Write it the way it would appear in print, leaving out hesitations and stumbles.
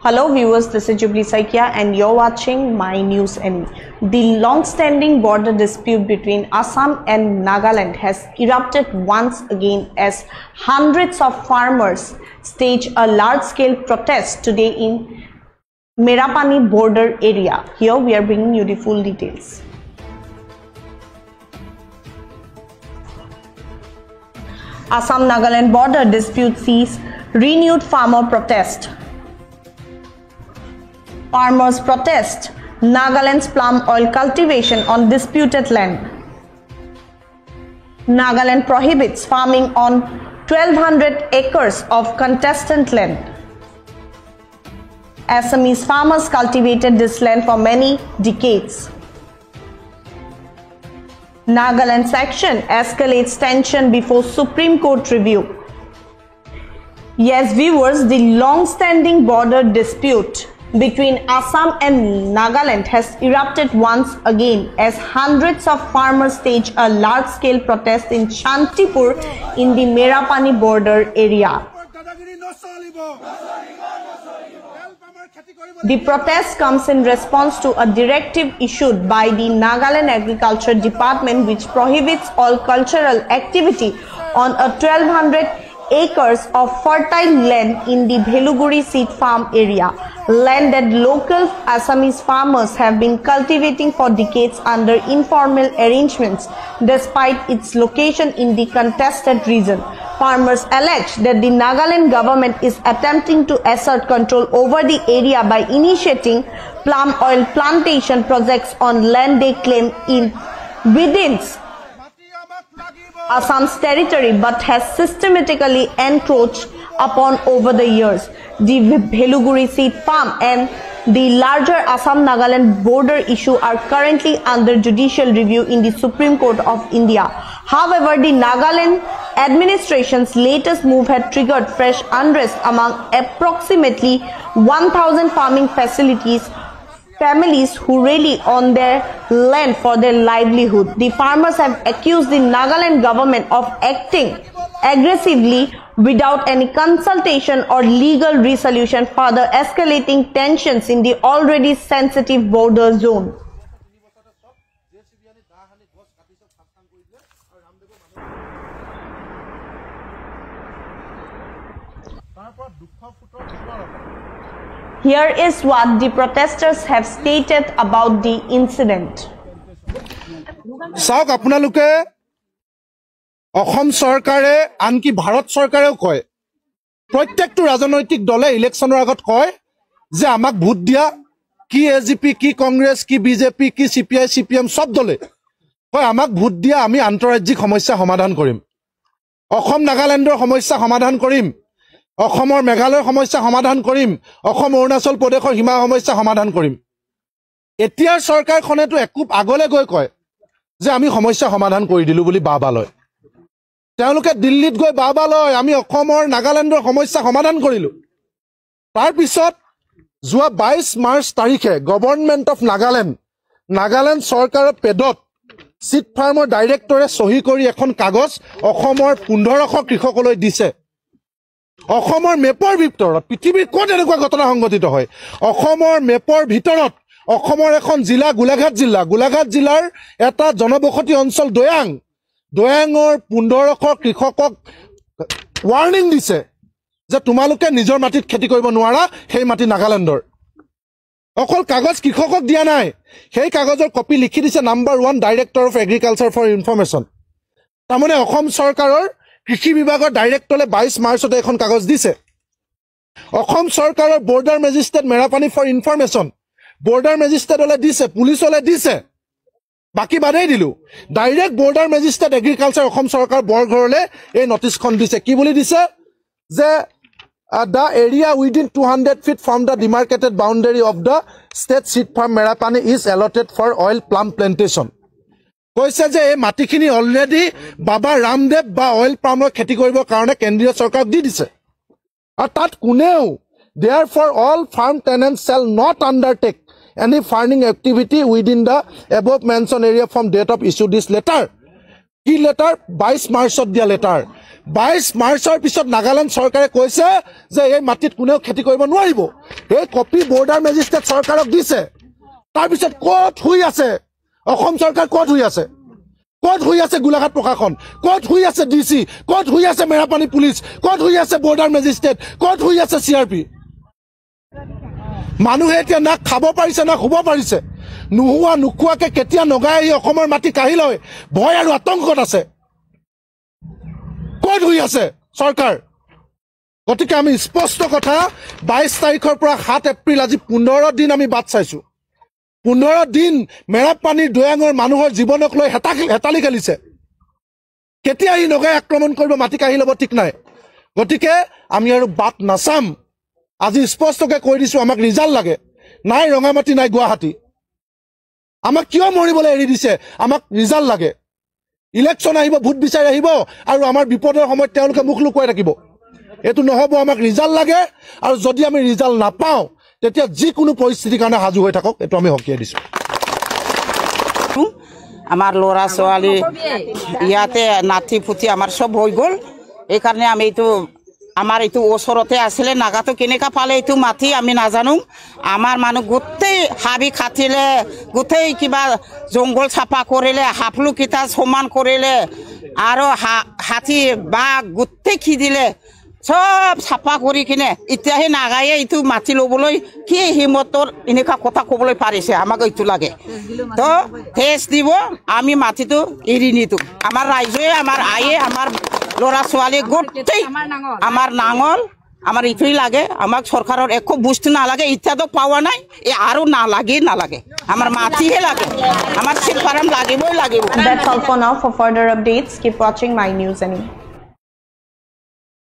Hello viewers, this is Jubilee Saikia and you're watching My News NE. The long-standing border dispute between Assam and Nagaland has erupted once again as hundreds of farmers stage a large-scale protest today in Merapani border area. Here we are bringing you the full details. Assam-Nagaland border dispute sees renewed farmer protest. Farmers protest Nagaland's palm oil cultivation on disputed land. Nagaland prohibits farming on 1,200 acres of contested land. Assamese farmers cultivated this land for many decades. Nagaland section escalates tension before Supreme Court review. Yes, viewers, the long-standing border dispute between Assam and Nagaland has erupted once again as hundreds of farmers stage a large-scale protest in Shantipur in the Merapani border area. The protest comes in response to a directive issued by the Nagaland Agriculture Department which prohibits all cultural activity on a 1,200 acres of fertile land in the Bheluguri seed farm area, land that local Assamese farmers have been cultivating for decades under informal arrangements despite its location in the contested region. Farmers allege that the Nagaland government is attempting to assert control over the area by initiating palm oil plantation projects on land they claim within Assam's territory but has systematically encroached upon over the years. The Bheluguri seed farm and the larger Assam-Nagaland border issue are currently under judicial review in the Supreme Court of India. However, the Nagaland administration's latest move had triggered fresh unrest among approximately 1,000 farming families who rely on their land for their livelihood. The farmers have accused the Nagaland government of acting aggressively without any consultation or legal resolution, further escalating tensions in the already sensitive border zone. Here is what the protesters have stated about the incident. Sauk apnaluke Assam sarkare anki Bharat sarkareo koy proত্যেকটো রাজনৈতিক দলে ইলেকশনৰ আগত কয় যে আমাক vote দিয়া কি AGP কি কংগ্ৰেছ কি বিজেপি কি সিপিআই সিপিএম সব দলে কয় আমাক ভোট দিয়া আমি আন্তঃৰাজ্যিক সমস্যা সমাধান কৰিম অসম নাগালেণ্ডৰ সমস্যা সমাধান কৰিম অসমৰ মেঘালয়ৰ সমস্যা সমাধান কৰিম অসম অৰুণাচল প্ৰদেশৰ সীমা সমস্যা সমাধান কৰিম এতিয়াৰ চৰকাৰখনেটো একুপ আগলে গৈ কয় যে আমি সমস্যা সমাধান কৰি দিলু বুলি বাবালয় তেওঁলোকে দিল্লীত গৈ বাবালয় আমি অসমৰ নাগালেণ্ডৰ সমস্যা সমাধান কৰিলু তাৰ পিছত যোৱা 22 মাৰ্চ তাৰিখে গভৰ্ণমেণ্ট অফ নাগালেণ্ড চৰকাৰৰ পেডত সিড ফাৰ্মৰ ডাইৰেক্টৰে সহি কৰি এখন কাগজ অসমৰ 1500 কৃষকলৈ দিছে অসমৰ মেপৰ ভিতৰত পৃথিৱীৰ কোন এনেকুৱা ঘটনা সংঘটিত হয় অসমৰ মেপৰ ভিতৰত অসমৰ এখন জিলা গোলাঘাট জিলাৰ এটা জনবসতি অঞ্চল দয়াঙৰ 1500 কৃষকক ওয়াৰ্নিং দিছে যে তোমালোকে নিজৰ মাটিত খেতি কৰিব নোৱাৰা সেই মাটি নাগালেণ্ডৰ অকল কাগজ কৃষকক দিয়া নাই সেই কাগজৰ কপি লিখি দিছে number 1 director of agriculture for information তাৰমানে অসম চৰকাৰৰ কৃষি বিভাগৰ ডাইৰেক্টৰে 22 মাৰ্চতে এখন কাগজ দিছে অসম চৰকাৰৰ border magistrate Merapani for information border মেজিষ্ট্ৰেটলে দিছে পুলিচলে দিছে বাকি বাদেই দিলু direct border magistrate agriculture Assam চৰকাৰ বৰঘৰলে এই নটিছখন দিছে কি বুলি দিছে যে the area within 200 feet from the demarcated boundary of the state seed farm Merapani is allotted for oil palm plantation কৈছে যে এই মাটিখিনি অলৰেডি বাবা ৰামদেৱ বা অইল পামৰ খেতি কৰিবৰ কাৰণে কেন্দ্ৰীয় চৰকাৰক দি দিছে আৰু তাত কোনেও therefore all farm tenants shall not undertake any farming activity within the above mentioned area from date of issue this letter কি লেটাৰ 22 মাৰ্চত দিয়া লেটাৰ 22 মাৰ্চৰ পিছত নাগালেণ্ড চৰকাৰে কৈছে যে এই মাটিত কোনেও খেতি কৰিব নোৱাৰিব এই কপি বৰ্ডাৰ মেজিষ্ট্ৰেট চৰকাৰক দিছে তাৰপিছত ক'ত শুই আছে অসম চৰকাৰ ক'ত শুই আছে ক'ত শুই আছে গোলাঘাট প্ৰশাসন ক'ত শুই আছে ডিসি ক'ত শুই আছে মেৰাপানী পুলিচ ক'ত শুই আছে বৰ্ডাৰ মেজিষ্ট্ৰেট ক'ত শুই আছে চিআৰপি মানুহে এতিয়া না খাব পাৰিছে না শুব পাৰিছে নুহুৱা নুখুৱাকে কেতিয়া নগাই আহি অসমৰ মাটি কাঢ়ি লয় ভয় আৰু আতংকত আছে ক'ত শুই আছে চৰকাৰ গতিকে আমি স্পষ্ট কথা 22 তাৰিখৰ পৰা 7 এপ্ৰিল আজি 15 দিন আমি বাট চাইছো 15 দিন মেৰাপানীৰ দয়াঙৰ মানুহৰ জীৱনক লৈ হেতালি খেলিছে কেতিয়া ই নগাই আক্ৰমণ কৰিব মাটি কাঢ়ি ল'ব ঠিক নাই গতিকে আমি আৰু বাট নাচাম আজি স্পষ্টকৈ কৈ দিছো আমাক ৰিজাল্ট লাগে নাই ৰঙামাটি নাই গুৱাহাটী আমাক কিয় মৰিবলৈ এৰি দিছে আমাক ৰিজাল্ট লাগে ইলেকশ্যন আহিব ভোট বিচাৰি আহিব আৰু আমাৰ বিপদৰ সময়ত তেওঁলোকে মুখ লুকুৱাই থাকিব এটো নহব আমাক ৰিজাল্ট লাগে আৰু যদি আমি ৰিজাল্ট নাপাওঁ তেতিয়া যিকোনো পৰিস্থিতিৰ কাৰণে সাজু হৈ থাকক এটো আমি হকিয়াই দিছো আমাৰ ল'ৰা ছোৱালী ইয়াতে নাতি ফুটি আমাৰ সব হৈ গ'ল এই কাৰণে আমি এইটো আমাৰ এইটো ওচৰতে আছিলে নাগাটো কেনেকা পালে এইটো মাটি আমি নাজানো আমাৰ মানুহ গোটেই হাবি খাটিলে গোটেই কিবা জংগল চাফা কৰিলে হাফলু কিটা সমান কৰিলে আৰু হাতী বাঘ গোটেই খিদিলে সব চাফা কৰি কিনে এতিয়াহে নাগায়ে এইটো মাটি ল'বলৈ কি হিমতৰ এনেকুৱা কথা ক'বলৈ পাৰিছে আমাক এইটো লাগে তো ফেচ দিব আমি মাটিটো এৰি নিদিওঁ আমাৰ ৰাইজে আমাৰ আয়ে আমাৰ ল'ৰা ছোৱালী গোটেই আমাৰ নাঙল আমাৰ ইটোই লাগে আমাক চৰকাৰৰ একো বস্তু নালাগে এতিয়াতো পোৱা নাই আৰু নালাগে আমাৰ মাটিহে লাগে আমাৰ চিলফাৰাম লাগিবই লাগিব That's all for now. For further updates, keep watching My News Any.